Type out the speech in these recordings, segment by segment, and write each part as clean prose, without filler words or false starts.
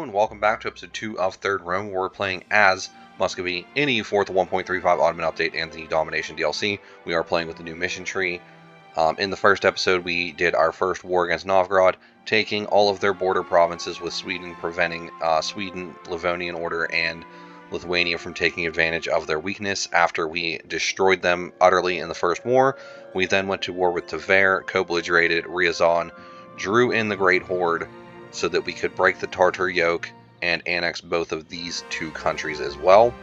and welcome back to episode 2 of Third Rome, where we're playing as Muscovy in EU4, the 1.35 Ottoman update, and the Domination DLC. We are playing with the new mission tree. In the first episode, we did our first war against Novgorod, taking all of their border provinces with Sweden, preventing Sweden, Livonian Order, and Lithuania from taking advantage of their weakness. After we destroyed them utterly in the first war, we then went to war with Tver, co-belligerated Ryazan, drew in the Great Horde, so that we could break the Tartar yoke and annex both of these two countries as well.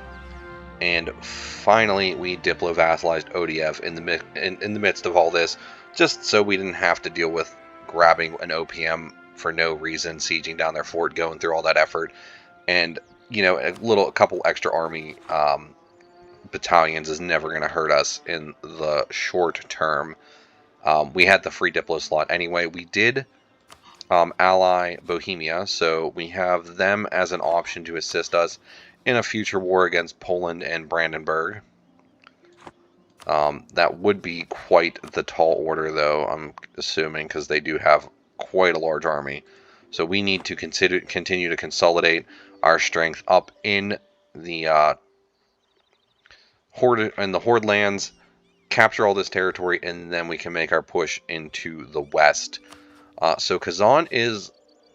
And finally, we diplo-vassalized ODF in the midst of all this, just so we didn't have to deal with grabbing an OPM for no reason, sieging down their fort, going through all that effort, and you know, a couple extra army battalions is never going to hurt us in the short term. We had the free diplo slot anyway. We did ally Bohemia, so we have them as an option to assist us in a future war against Poland and Brandenburg. That would be quite the tall order, though, I'm assuming, because they do have quite a large army. So we need to continue to consolidate our strength up in the Horde lands, capture all this territory, and then we can make our push into the west. So Kazan is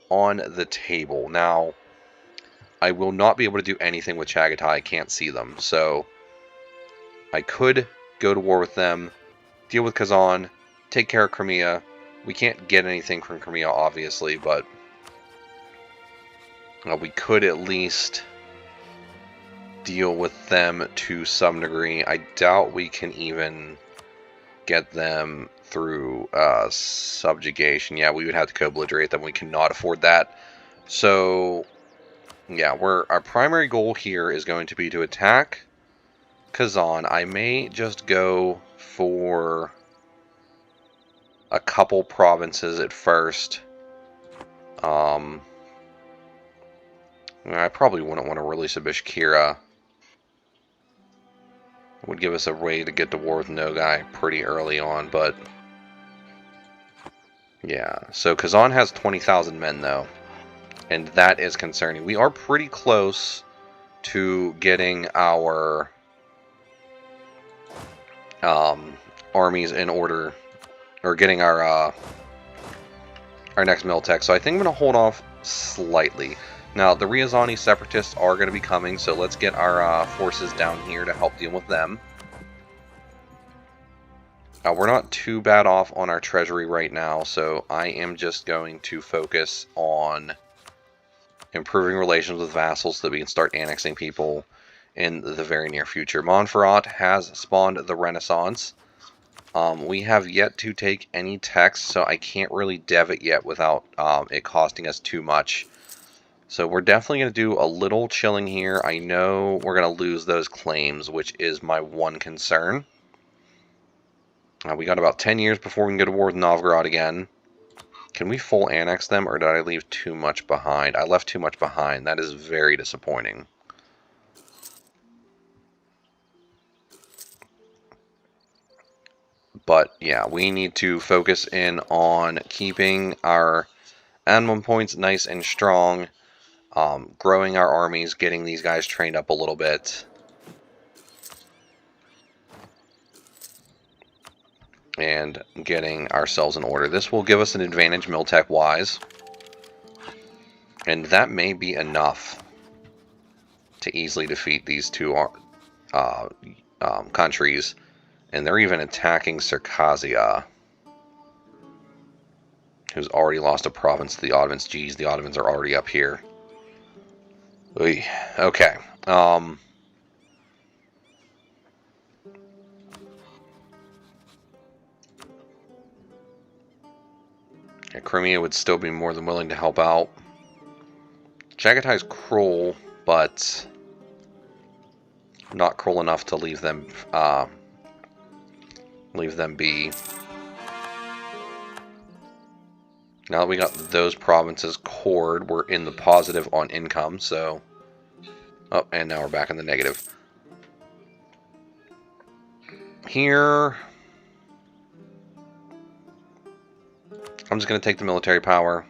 on the table. Now, I will not be able to do anything with Chagatai. I can't see them. So I could go to war with them, deal with Kazan, take care of Crimea. We can't get anything from Crimea, obviously, but we could at least deal with them to some degree. I doubt we can even get them through subjugation. Yeah, we would have to co-belligerate them. We cannot afford that. So, yeah, our primary goal here is going to be to attack Kazan. I may just go for a couple provinces at first. I probably wouldn't want to release a Bashkira. It would give us a way to get to war with Nogai pretty early on, but yeah. So Kazan has 20,000 men, though, and that is concerning. We are pretty close to getting our armies in order, or getting our next Miltech. So I think I'm going to hold off slightly. Now, the Ryazani separatists are going to be coming, so let's get our forces down here to help deal with them. We're not too bad off on our treasury right now, so I am just going to focus on improving relations with vassals so that we can start annexing people in the very near future. Montferrat has spawned the Renaissance. We have yet to take any text, so I can't really dev it yet without it costing us too much. So we're definitely going to do a little chilling here. I know we're going to lose those claims, which is my one concern. We got about 10 years before we can go to war with Novgorod again. Can we full annex them, or did I leave too much behind? I left too much behind. That is very disappointing. But yeah, we need to focus in on keeping our admin points nice and strong, growing our armies, getting these guys trained up a little bit, and getting ourselves in order. This will give us an advantage Miltech wise, and that may be enough to easily defeat these two countries. And they're even attacking Circassia, who's already lost a province to the Ottomans. Geez, the Ottomans are already up here. Oy. Okay. Crimea would still be more than willing to help out. Chagatai's cruel, but not cruel enough to leave them be. Now that we got those provinces cored, we're in the positive on income, so... Oh, and now we're back in the negative. Here... I'm just going to take the military power.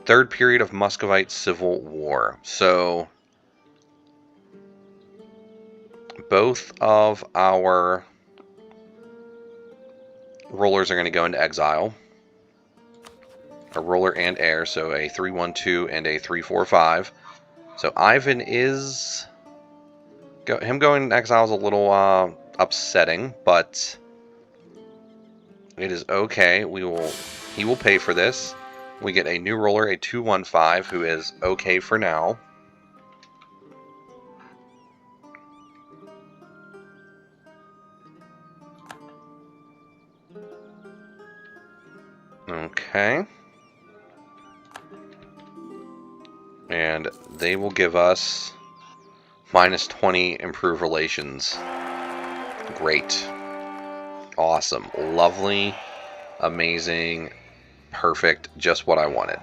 Third period of Muscovite Civil War. So both of our rulers are going to go into exile. A ruler and heir, so a 3-1-2 and a 3-4-5. So Ivan is... him going into exile is a little upsetting, but it is okay. He will pay for this. We get a new ruler, a 2-1-5, who is okay for now. Okay. And they will give us -20 improved relations. Great. Awesome. Lovely. Amazing. Perfect. Just what I wanted.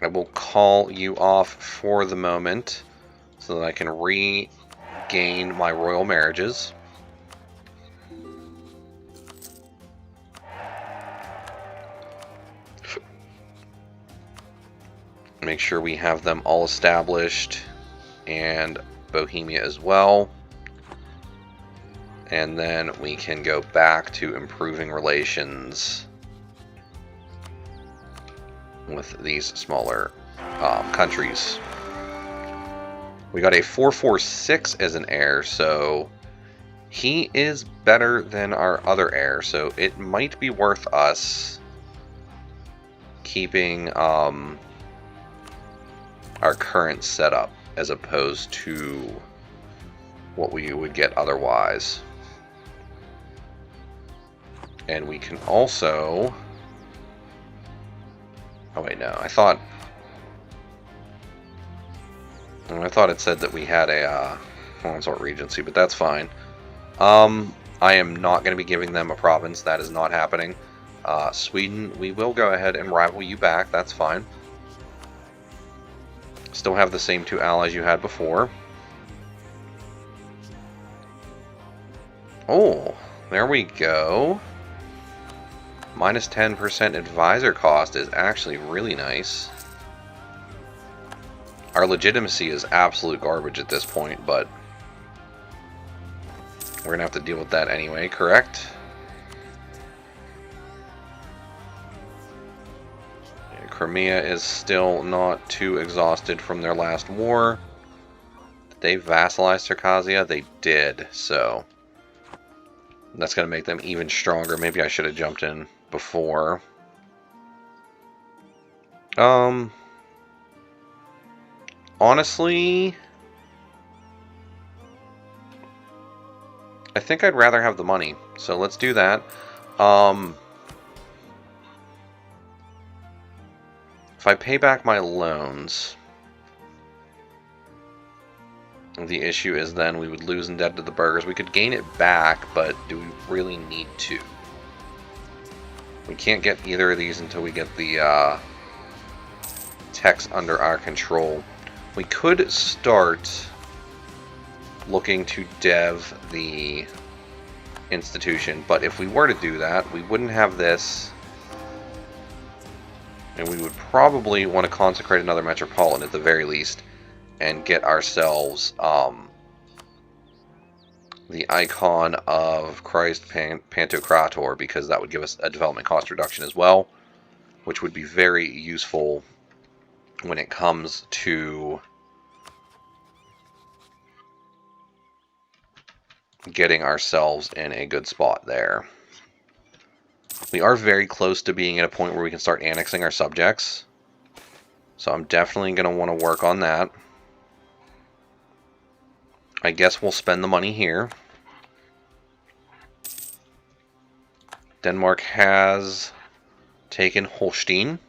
I will call you off for the moment so that I can regain my royal marriages. Make sure we have them all established, and Bohemia as well. And then we can go back to improving relations with these smaller countries. We got a 4-4-6 as an heir, so he is better than our other heir, so it might be worth us keeping our current setup as opposed to what we would get otherwise. And we can also... oh wait, no, I thought it said that we had a consort regency, but that's fine. I am not going to be giving them a province. That is not happening. Sweden, we will go ahead and rival you back. That's fine. Still have the same two allies you had before. Oh, there we go. -10% advisor cost is actually really nice. Our legitimacy is absolute garbage at this point, but we're going to have to deal with that anyway, correct? Crimea is still not too exhausted from their last war. Did they vassalize Circassia? They did, so that's going to make them even stronger. Maybe I should have jumped in before. Honestly, I think I'd rather have the money, so let's do that. If I pay back my loans, the issue is then we would lose in debt to the burghers. We could gain it back, but do we really need to? We can't get either of these until we get the techs under our control. We could start looking to dev the institution, but if we were to do that, we wouldn't have this. And we would probably want to consecrate another metropolitan at the very least and get ourselves the icon of Christ Pantocrator, because that would give us a development cost reduction as well, which would be very useful when it comes to getting ourselves in a good spot there. We are very close to being at a point where we can start annexing our subjects. So I'm definitely going to want to work on that. I guess we'll spend the money here. Denmark has taken Holstein.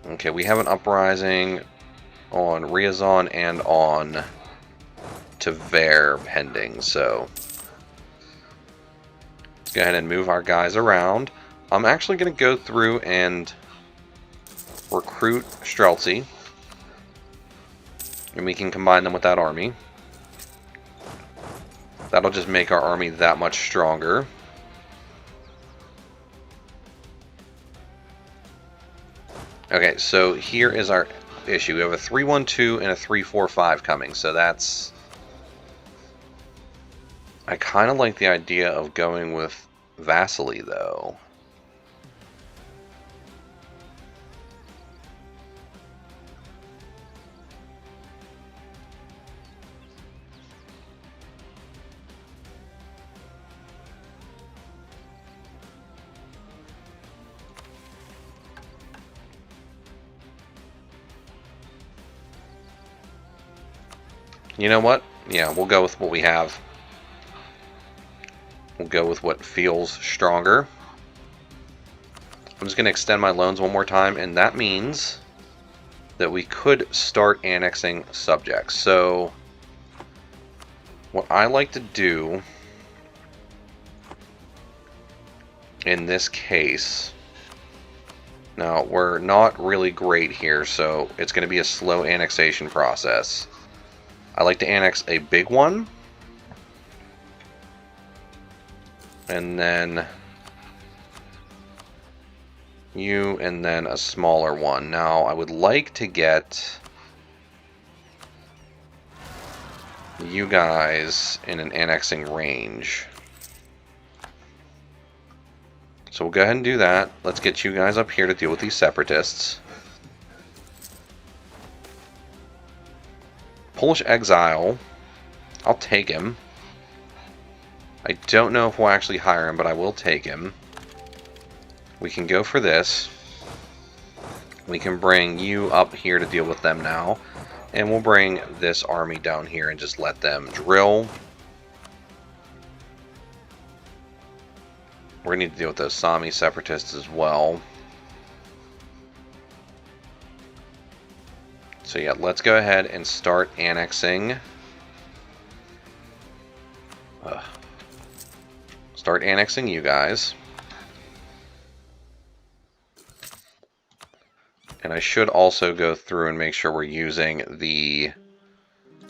Okay, we have an uprising on Ryazan and on Tver pending, so let's go ahead and move our guys around. I'm actually going to go through and recruit Streltsy And we can combine them with that army. That'll just make our army that much stronger. Okay, so here is our issue. We have a 3-1-2 and a 3-4-5 coming, so that's... I kind of like the idea of going with vassally, though. You know what? Yeah, we'll go with what we have. We'll go with what feels stronger. I'm just going to extend my loans one more time, and that means that we could start annexing subjects. So, what I like to do in this case... Now, we're not really great here, so it's going to be a slow annexation process. I like to annex a big one, and then you, and then a smaller one. Now, I would like to get you guys in an annexing range. So we'll go ahead and do that. Let's get you guys up here to deal with these separatists. Polish exile. I'll take him. I don't know if we'll actually hire him, but I will take him. We can go for this. We can bring you up here to deal with them now. And we'll bring this army down here and just let them drill. We're going to need to deal with those Sami separatists as well. So yeah, let's go ahead and start annexing. Start annexing you guys. And I should also go through and make sure we're using the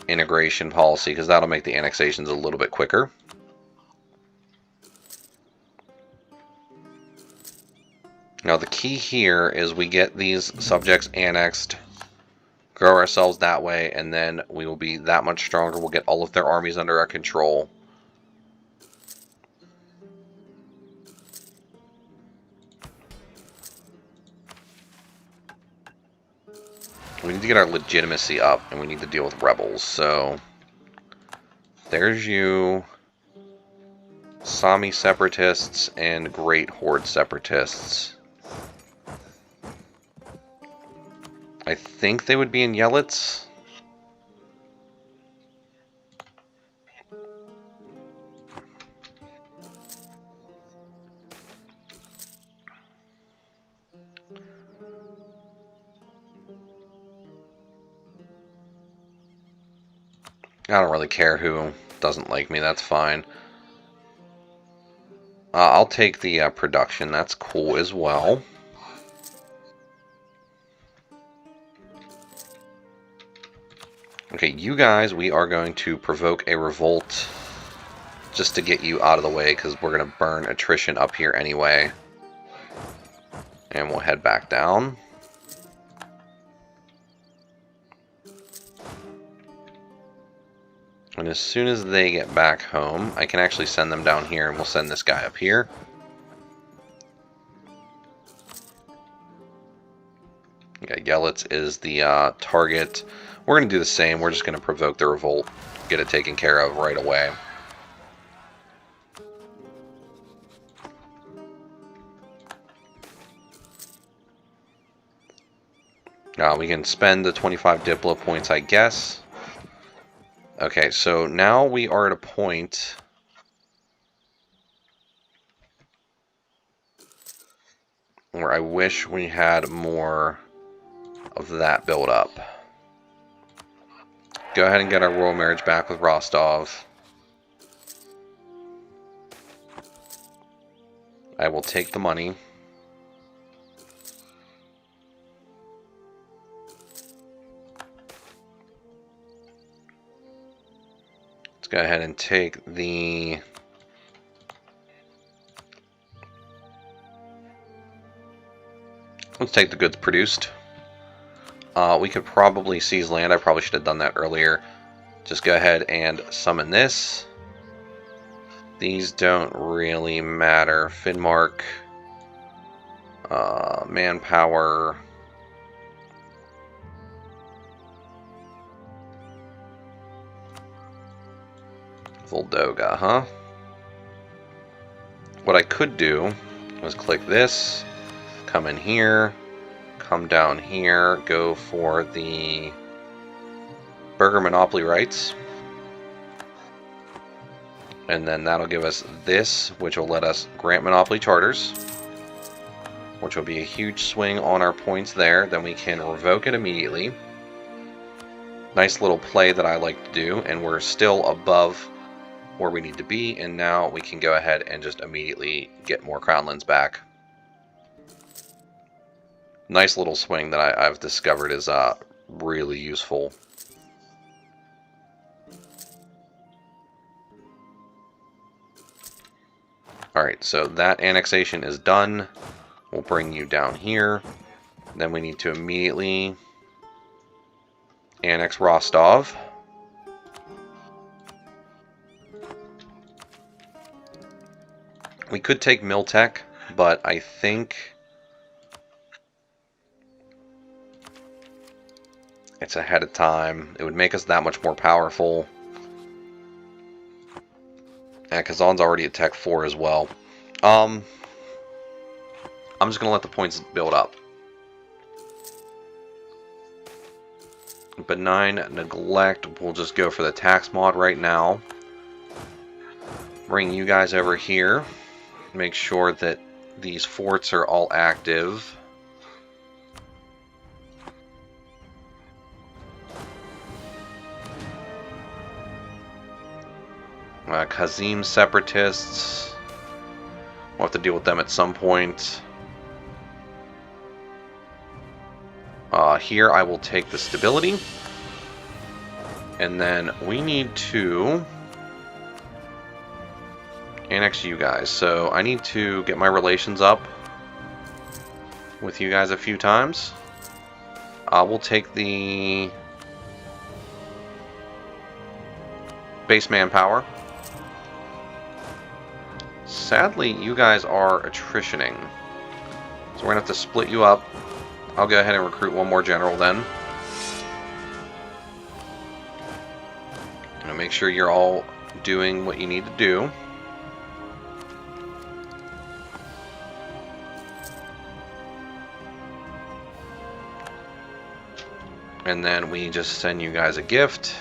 integration policy, because that'll make the annexations a little bit quicker. Now the key here is we get these subjects annexed, grow ourselves that way, and then we will be that much stronger. We'll get all of their armies under our control. We need to get our legitimacy up, and we need to deal with rebels. So there's you, Sami separatists and Great Horde separatists. I think they would be in Yelits. I don't really care who doesn't like me, that's fine. I'll take the production, that's cool as well. Okay, you guys, we are going to provoke a revolt just to get you out of the way, because we're going to burn attrition up here anyway. And we'll head back down. And as soon as they get back home, I can actually send them down here, and we'll send this guy up here. Okay, Yelits is the target. We're going to do the same. We're just going to provoke the revolt, get it taken care of right away. We can spend the 25 Diplo points, I guess. Okay, so now we are at a point where I wish we had more of that build up. Go ahead and get our royal marriage back with Rostov. I will take the money. go ahead and take the... Let's take the goods produced. We could probably seize land. I probably should have done that earlier. Just go ahead and summon this. These don't really matter. Finmark, manpower. Voldoga, huh? What I could do was click this, come in here, come down here, go for the Burger Monopoly rights. And then that'll give us this, which will let us grant Monopoly charters, which will be a huge swing on our points there. Then we can revoke it immediately. Nice little play that I like to do, and we're still above where we need to be, and now we can go ahead and just immediately get more crownlands back. Nice little swing that I've discovered is really useful. Alright, so that annexation is done. We'll bring you down here. Then we need to immediately annex Rostov. We could take Miltech, but I think it's ahead of time. It would make us that much more powerful. And Kazan's already at Tech 4 as well. I'm just going to let the points build up. Benign Neglect, we'll just go for the tax mod right now. Bring you guys over here. Make sure that these forts are all active. Kazim separatists. We'll have to deal with them at some point. Here I will take the stability. And then we need to annex you guys. So I need to get my relations up with you guys a few times. We'll take the base manpower. Sadly, you guys are attritioning. So we're going to have to split you up. I'll go ahead and recruit one more general then. And make sure you're all doing what you need to do. And then we just send you guys a gift.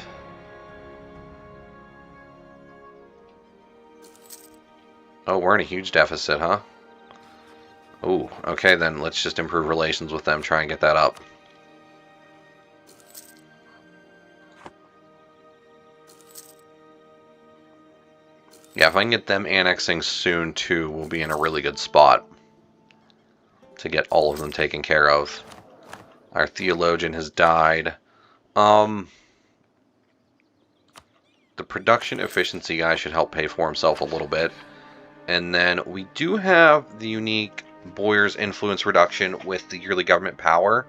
Oh, we're in a huge deficit, huh? Oh, okay then, let's just improve relations with them, try and get that up. Yeah, if I can get them annexing soon too, we'll be in a really good spot to get all of them taken care of. Our theologian has died. The production efficiency guy should help pay for himself a little bit. And then we do have the unique Boyer's influence reduction with the yearly government power.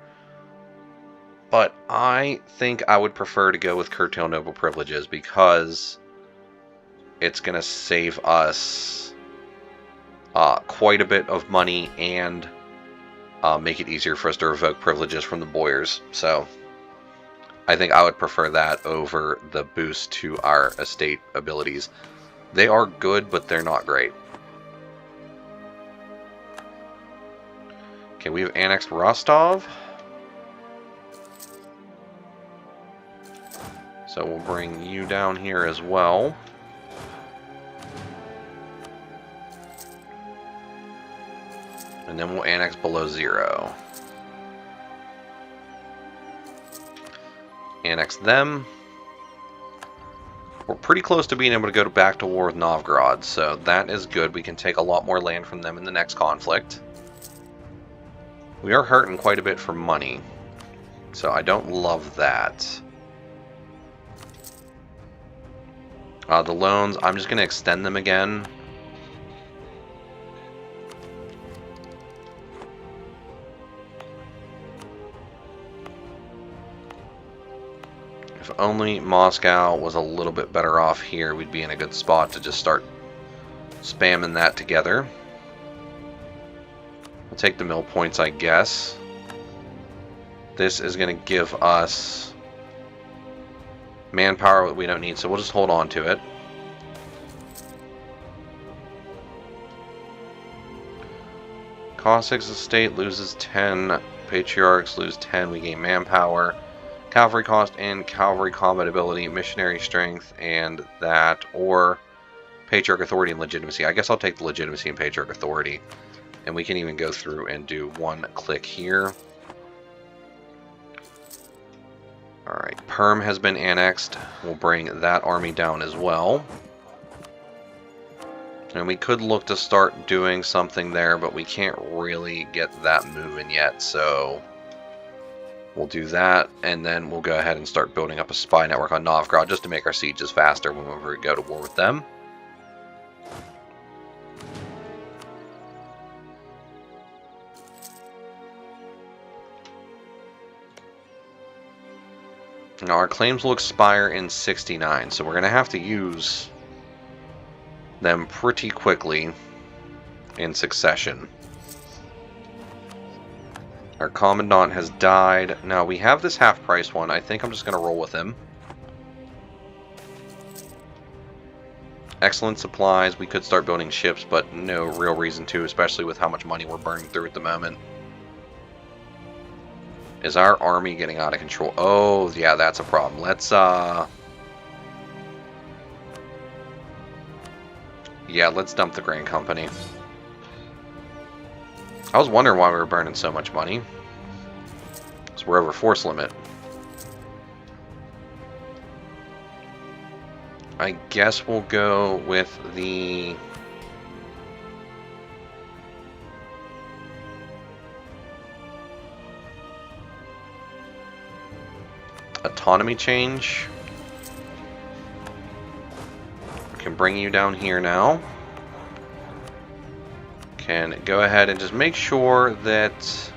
But I think I would prefer to go with curtail noble privileges because it's going to save us quite a bit of money and make it easier for us to revoke privileges from the Boyers. So I think I would prefer that over the boost to our estate abilities. They are good, but they're not great. Okay, we've annexed Rostov. So we'll bring you down here as well. And then we'll annex below 0. Annex them. We're pretty close to being able to go back to war with Novgorod, so that is good. We can take a lot more land from them in the next conflict. We are hurting quite a bit for money, so I don't love that. The loans, I'm just going to extend them again. If only Moscow was a little bit better off here, we'd be in a good spot to just start spamming that together. We'll take the mill points, I guess. This is going to give us manpower that we don't need, so we'll just hold on to it. Cossacks estate loses 10. Patriarchs lose 10. We gain manpower. Cavalry cost and cavalry combat ability, missionary strength, and that, or Patriarch authority and legitimacy. I guess I'll take the legitimacy and Patriarch authority. And we can even go through and do one click here. Alright, Perm has been annexed. We'll bring that army down as well. And we could look to start doing something there, but we can't really get that moving yet, so we'll do that, and then we'll go ahead and start building up a spy network on Novgorod just to make our sieges faster whenever we go to war with them. Now our claims will expire in 69, so we're going to have to use them pretty quickly in succession. Our commandant has died. Now we have this half-price one. I think I'm just going to roll with him. Excellent supplies. We could start building ships, but no real reason to, especially with how much money we're burning through at the moment. Is our army getting out of control? Oh, yeah, that's a problem. Let's, yeah, let's dump the grain company. I was wondering why we were burning so much money. So we're over force limit. I guess we'll go with the autonomy change. We can bring you down here now. Can go ahead and just make sure that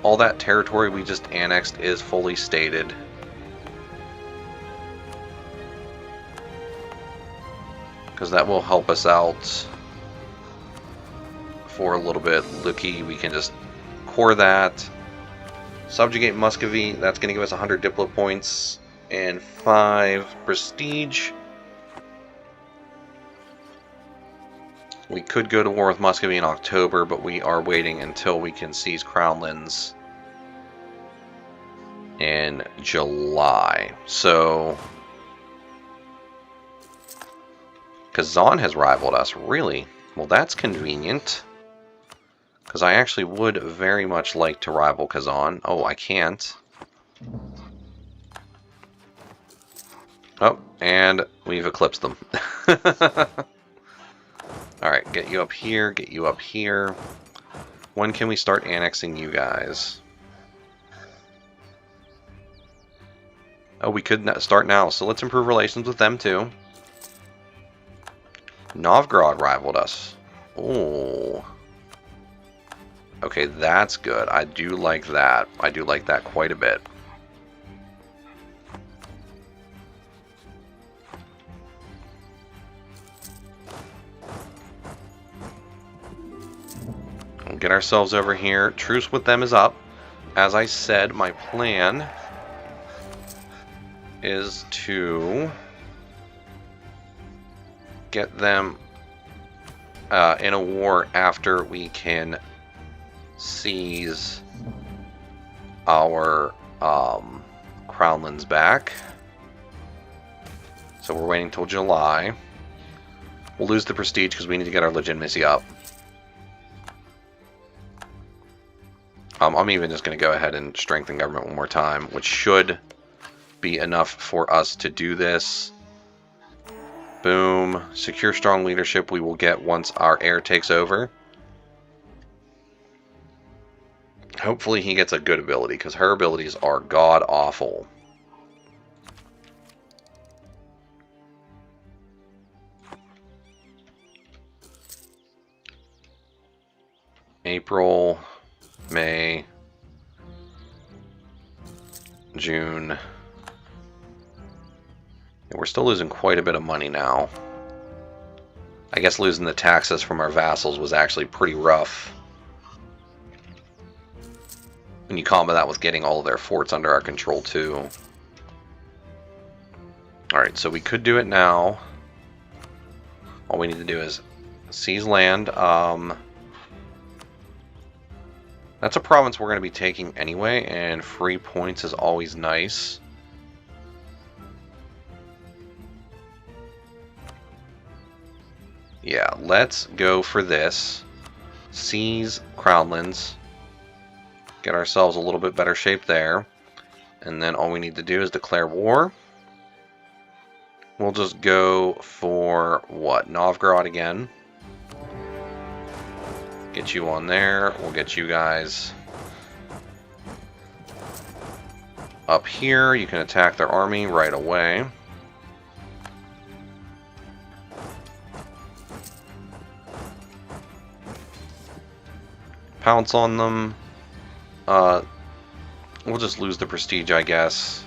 all that territory we just annexed is fully stated. Because that will help us out for a little bit. Looky, we can just core that. Subjugate Muscovy, that's going to give us 100 Diplo points and 5 prestige. We could go to war with Muscovy in October, but we are waiting until we can seize Crownlands in July. So Kazan has rivaled us, really? Well, that's convenient. Because I actually would very much like to rival Kazan. Oh, I can't. Oh, and we've eclipsed them. Alright, get you up here, get you up here. When can we start annexing you guys? Oh, we could start now, so let's improve relations with them too. Novgorod rivaled us. Oh. Okay, that's good. I do like that. I do like that quite a bit. We'll get ourselves over here. Truce with them is up. As I said, my plan is to get them in a war after we can seize our Crownlands back. So we're waiting till July. We'll lose the prestige because we need to get our legitimacy up. I'm even just going to go ahead and strengthen government one more time, which should be enough for us to do this. Boom. Secure strong leadership we will get once our heir takes over. Hopefully he gets a good ability, because her abilities are god-awful. April, May, June. And we're still losing quite a bit of money now. I guess losing the taxes from our vassals was actually pretty rough. When you combo that with getting all of their forts under our control too. Alright, so we could do it now. All we need to do is seize land. That's a province we're going to be taking anyway, and free points is always nice. Yeah, let's go for this. Seize Crownlands. Get ourselves a little bit better shape there. And then all we need to do is declare war. We'll just go for, what, Novgorod again. Get you on there. We'll get you guys up here. You can attack their army right away. Pounce on them. We'll just lose the prestige, I guess.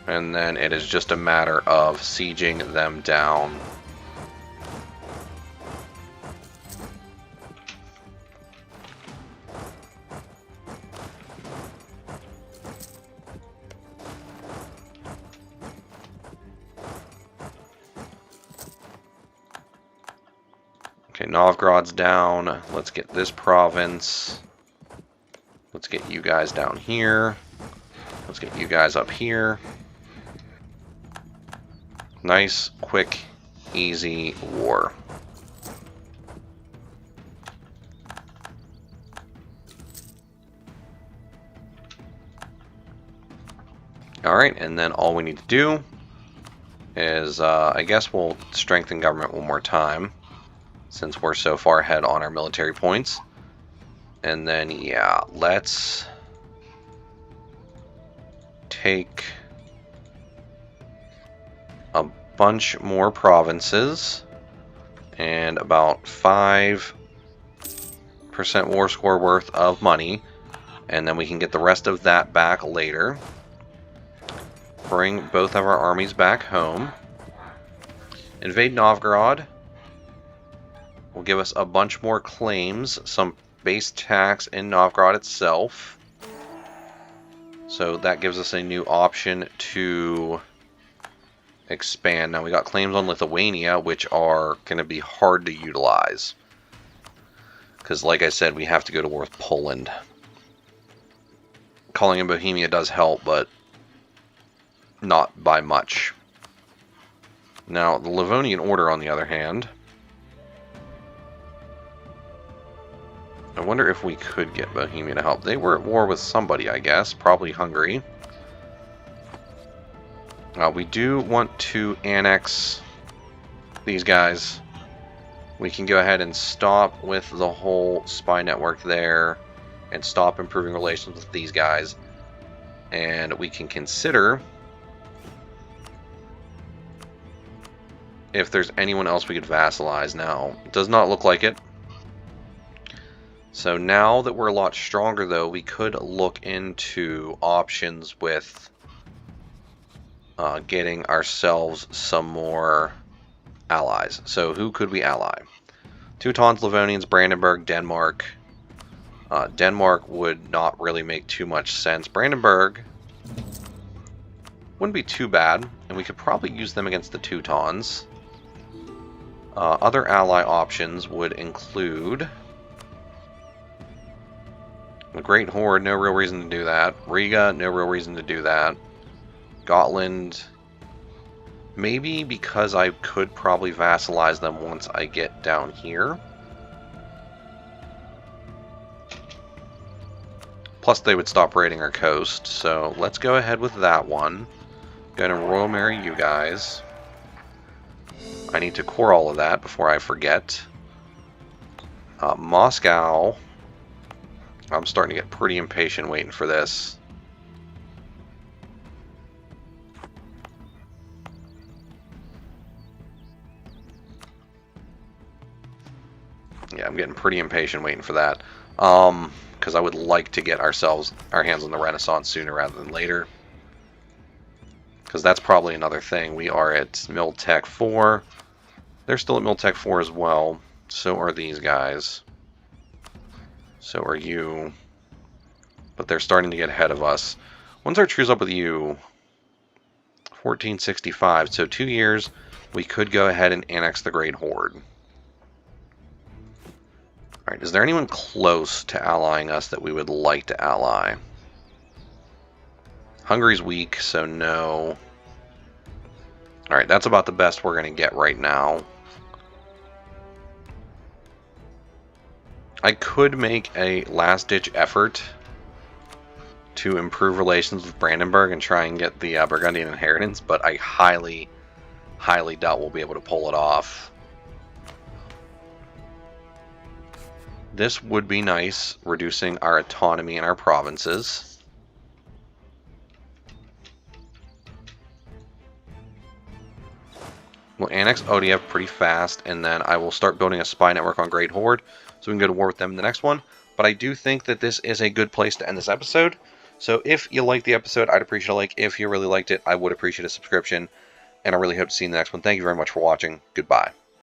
And then it is just a matter of sieging them down. Okay, Novgorod's down. Let's get this province. Let's get you guys down here. Let's get you guys up here. Nice, quick, easy war. Alright, and then all we need to do is, I guess we'll strengthen government one more time, since we're so far ahead on our military points. And then, yeah, let's take a bunch more provinces and about 5% war score worth of money, and then we can get the rest of that back later. Bring both of our armies back home. Invade Novgorod will give us a bunch more claims, some base tax in Novgorod itself. So that gives us a new option to expand. Now we got claims on Lithuania, which are going to be hard to utilize. Because like I said, we have to go to war with Poland. Calling in Bohemia does help, but not by much. Now the Livonian Order, on the other hand, I wonder if we could get Bohemia to help. They were at war with somebody, I guess. Probably Hungary. We do want to annex these guys. We can go ahead and stop with the whole spy network there and stop improving relations with these guys. And we can consider if there's anyone else we could vassalize now. It does not look like it. So now that we're a lot stronger, though, we could look into options with getting ourselves some more allies. So who could we ally? Teutons, Livonians, Brandenburg, Denmark. Denmark would not really make too much sense. Brandenburg wouldn't be too bad, and we could probably use them against the Teutons. Other ally options would include the Great Horde, no real reason to do that. Riga, no real reason to do that. Gotland, maybe because I could probably vassalize them once I get down here. Plus they would stop raiding our coast, so let's go ahead with that one. Gonna royal marry you guys. I need to core all of that before I forget. Moscow, I'm starting to get pretty impatient waiting for this. Yeah, I'm getting pretty impatient waiting for that. Because I would like to get our hands on the Renaissance sooner rather than later. Because that's probably another thing. We are at Mill Tech 4. They're still at Mill Tech 4 as well. So are these guys. So are you. But they're starting to get ahead of us. When's our truce up with you? 1465. So 2 years, we could go ahead and annex the Great Horde. Alright, is there anyone close to allying us that we would like to ally? Hungary's weak, so no. Alright, that's about the best we're going to get right now. I could make a last-ditch effort to improve relations with Brandenburg and try and get the Burgundian inheritance, but I highly, highly doubt we'll be able to pull it off. This would be nice, reducing our autonomy in our provinces. We'll annex ODF pretty fast, and then I will start building a spy network on Great Horde, so we can go to war with them in the next one. But I do think that this is a good place to end this episode. So if you liked the episode, I'd appreciate a like. If you really liked it, I would appreciate a subscription. And I really hope to see you in the next one. Thank you very much for watching. Goodbye.